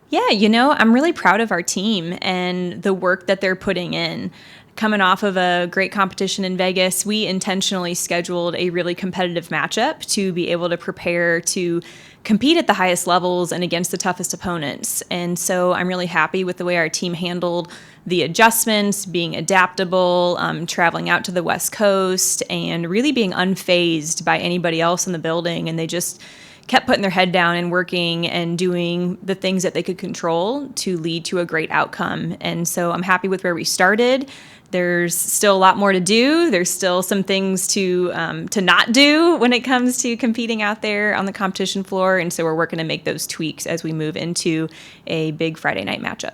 Yeah, I'm really proud of our team and the work that they're putting in. Coming off of a great competition in Vegas, we intentionally scheduled a really competitive matchup to be able to prepare to compete at the highest levels and against the toughest opponents. And so I'm really happy with the way our team handled the adjustments, being adaptable, traveling out to the West Coast, and really being unfazed by anybody else in the building. And they just kept putting their head down and working and doing the things that they could control to lead to a great outcome. And so I'm happy with where we started. There's still a lot more to do. There's still some things to not do when it comes to competing out there on the competition floor. And so we're working to make those tweaks as we move into a big Friday night matchup.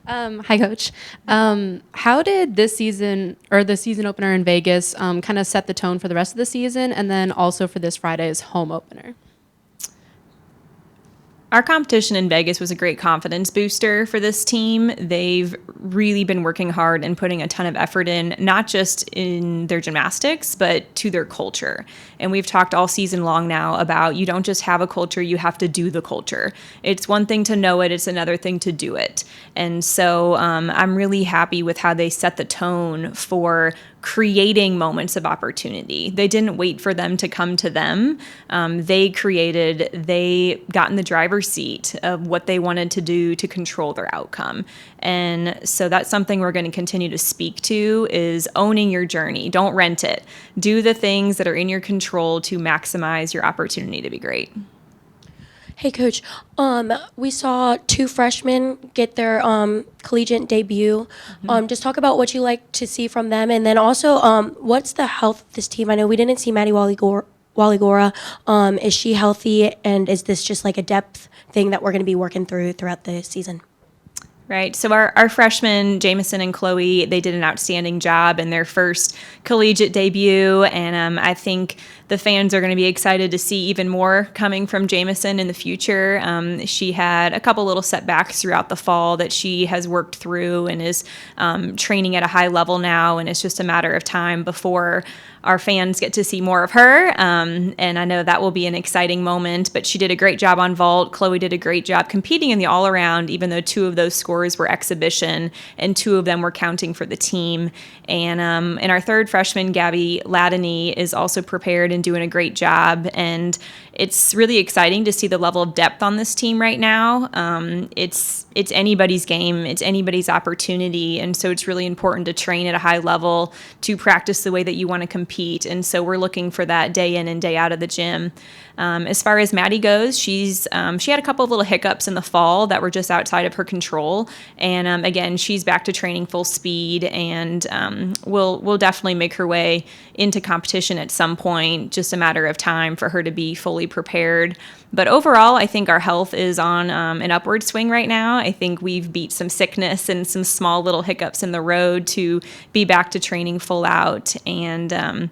Hi, Coach. How did this season or the season opener in Vegas kind of set the tone for the rest of the season, and then also for this Friday's home opener? Our competition in Vegas was a great confidence booster for this team. They've really been working hard and putting a ton of effort in, not just in their gymnastics, but to their culture. And we've talked all season long now about you don't just have a culture, you have to do the culture. It's one thing to know it, it's another thing to do it. And so I'm really happy with how they set the tone for creating moments of opportunity. They didn't wait for them to come to them. They got in the driver's seat of what they wanted to do to control their outcome. And so that's something we're going to continue to speak to is owning your journey. Don't rent it. Do the things that are in your control to maximize your opportunity to be great. Hey, Coach. We saw two freshmen get their collegiate debut. Just talk about what you like to see from them, and then also what's the health of this team? I know we didn't see Maddie Waligora. Is she healthy, and is this just like a depth thing that we're going to be working throughout the season? Right. So our freshmen, Jamison and Chloe, they did an outstanding job in their first collegiate debut. And I think the fans are going to be excited to see even more coming from Jamison in the future. She had a couple little setbacks throughout the fall that she has worked through and is training at a high level now. And it's just a matter of time before our fans get to see more of her. And I know that will be an exciting moment, but she did a great job on vault. Chloe did a great job competing in the all around, even though two of those scores were exhibition and two of them were counting for the team. And our third freshman, Gabby Ladany, is also prepared and doing a great job. And it's really exciting to see the level of depth on this team right now. It's anybody's game. It's anybody's opportunity. And so it's really important to train at a high level, to practice the way that you want to compete. And so we're looking for that day in and day out of the gym. As far as Maddie goes, she had a couple of little hiccups in the fall that were just outside of her control. And again, she's back to training full speed, and will definitely make her way into competition at some point. Just a matter of time for her to be fully prepared. But overall, I think our health is on an upward swing right now. I think we've beat some sickness and some small little hiccups in the road to be back to training full out. And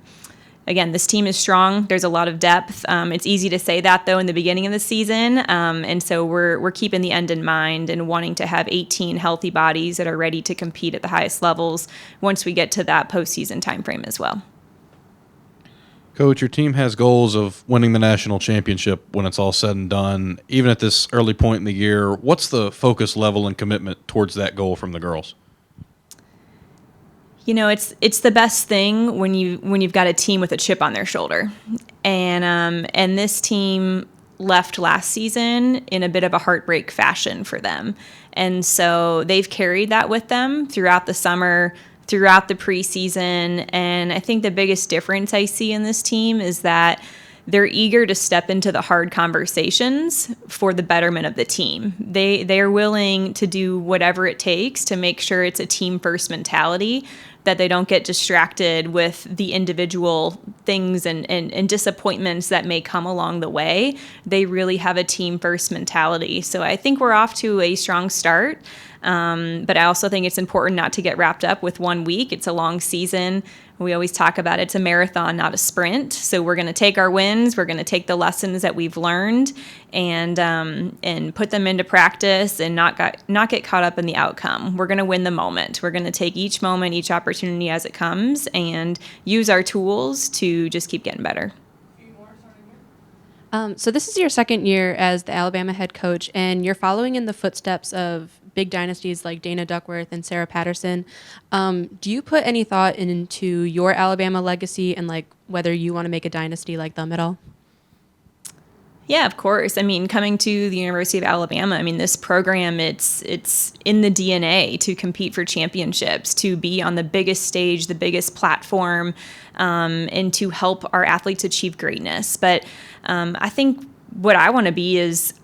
again, this team is strong. There's a lot of depth. It's easy to say that, though, in the beginning of the season. And so we're keeping the end in mind and wanting to have 18 healthy bodies that are ready to compete at the highest levels once we get to that postseason timeframe as well. Coach, your team has goals of winning the national championship when it's all said and done. Even at this early point in the year, what's the focus level and commitment towards that goal from the girls? It's the best thing when you've got a team with a chip on their shoulder, and this team left last season in a bit of a heartbreak fashion for them, and so they've carried that with them throughout the summer, throughout the preseason, and I think the biggest difference I see in this team is that they're eager to step into the hard conversations for the betterment of the team. They're willing to do whatever it takes to make sure it's a team first mentality, that they don't get distracted with the individual things and disappointments that may come along the way. They really have a team first mentality. So I think we're off to a strong start. But I also think it's important not to get wrapped up with 1 week. It's a long season. We always talk about it's a marathon, not a sprint. So we're going to take our wins. We're going to take the lessons that we've learned and put them into practice and not get caught up in the outcome. We're going to win the moment. We're going to take each moment, each opportunity as it comes, and use our tools to just keep getting better. So this is your second year as the Alabama head coach, and you're following in the footsteps of big dynasties like Dana Duckworth and Sarah Patterson. Do you put any thought into your Alabama legacy and like whether you want to make a dynasty like them at all? Yeah, of course. I mean, coming to the University of Alabama, I mean, this program, it's in the DNA to compete for championships, to be on the biggest stage, the biggest platform, and to help our athletes achieve greatness. But I think what I want to be is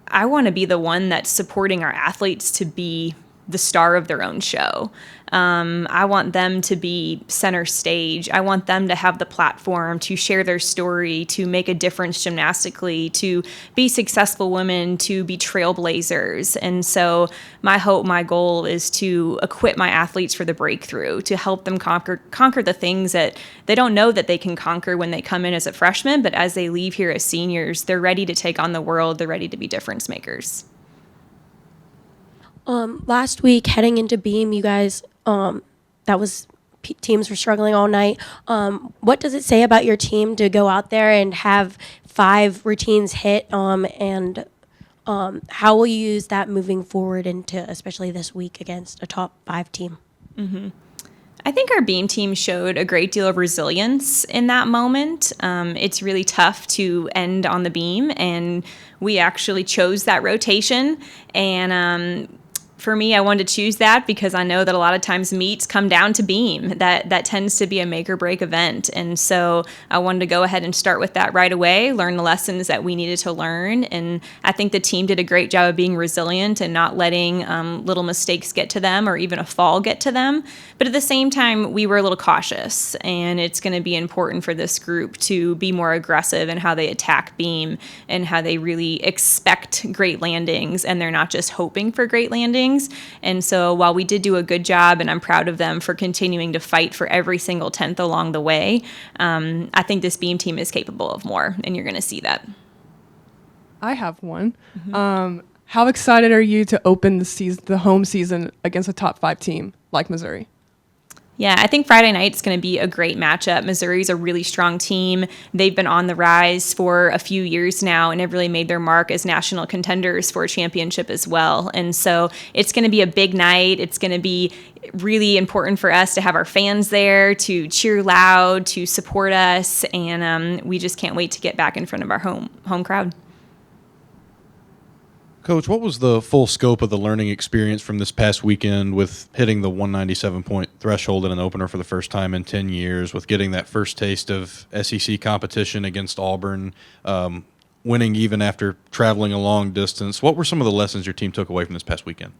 I want to be the one that's supporting our athletes to be the star of their own show. I want them to be center stage. I want them to have the platform to share their story, to make a difference gymnastically, to be successful women, to be trailblazers. And so my hope, my goal is to equip my athletes for the breakthrough, to help them conquer the things that they don't know that they can conquer when they come in as a freshman, but as they leave here as seniors, they're ready to take on the world. They're ready to be difference makers. Last week, heading into Beam, you guys, teams were struggling all night. What does it say about your team to go out there and have 5 routines hit? And how will you use that moving forward into, especially this week against a top 5 team? I think our Beam team showed a great deal of resilience in that moment. It's really tough to end on the beam, and we actually chose that rotation. And for me, I wanted to choose that because I know that a lot of times meets come down to beam. That tends to be a make or break event. And so I wanted to go ahead and start with that right away, learn the lessons that we needed to learn. And I think the team did a great job of being resilient and not letting little mistakes get to them or even a fall get to them. But at the same time, we were a little cautious. And it's going to be important for this group to be more aggressive in how they attack beam and how they really expect great landings. And they're not just hoping for great landings. And so while we did do a good job, and I'm proud of them for continuing to fight for every single 10th along the way, I think this beam team is capable of more, and you're going to see that. I have one. How excited are you to open the home season against a top 5 team like Missouri? Yeah, I think Friday night's going to be a great matchup. Missouri's a really strong team. They've been on the rise for a few years now and have really made their mark as national contenders for a championship as well. And so it's going to be a big night. It's going to be really important for us to have our fans there to cheer loud, to support us, and we just can't wait to get back in front of our home crowd. Coach, what was the full scope of the learning experience from this past weekend with hitting the 197-point threshold in an opener for the first time in 10 years, with getting that first taste of SEC competition against Auburn, winning even after traveling a long distance? What were some of the lessons your team took away from this past weekend?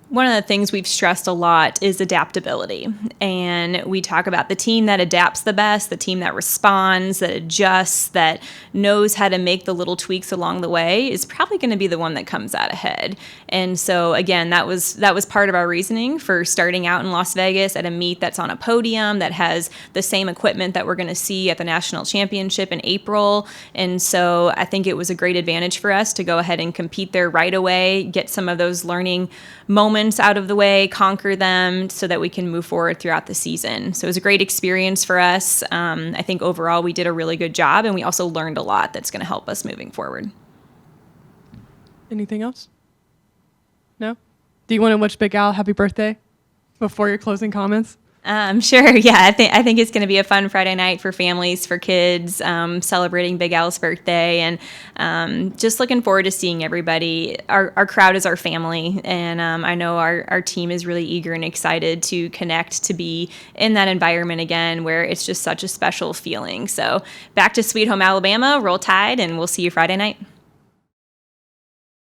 One of the things we've stressed a lot is adaptability. And we talk about the team that adapts the best, the team that responds, that adjusts, that knows how to make the little tweaks along the way is probably going to be the one that comes out ahead. And so, again, that was part of our reasoning for starting out in Las Vegas at a meet that's on a podium, that has the same equipment that we're going to see at the national championship in April. And so I think it was a great advantage for us to go ahead and compete there right away, get some of those learning moments out of the way, conquer them so that we can move forward throughout the season. So it was a great experience for us. I think overall we did a really good job, and we also learned a lot that's going to help us moving forward. Anything else? No? Do you want to wish Big Al happy birthday before your closing comments? Sure. Yeah, I think it's going to be a fun Friday night for families, for kids, celebrating Big Al's birthday, and just looking forward to seeing everybody. Our crowd is our family, and I know our team is really eager and excited to connect, to be in that environment again where it's just such a special feeling. So back to Sweet Home Alabama, roll Tide, and we'll see you Friday night.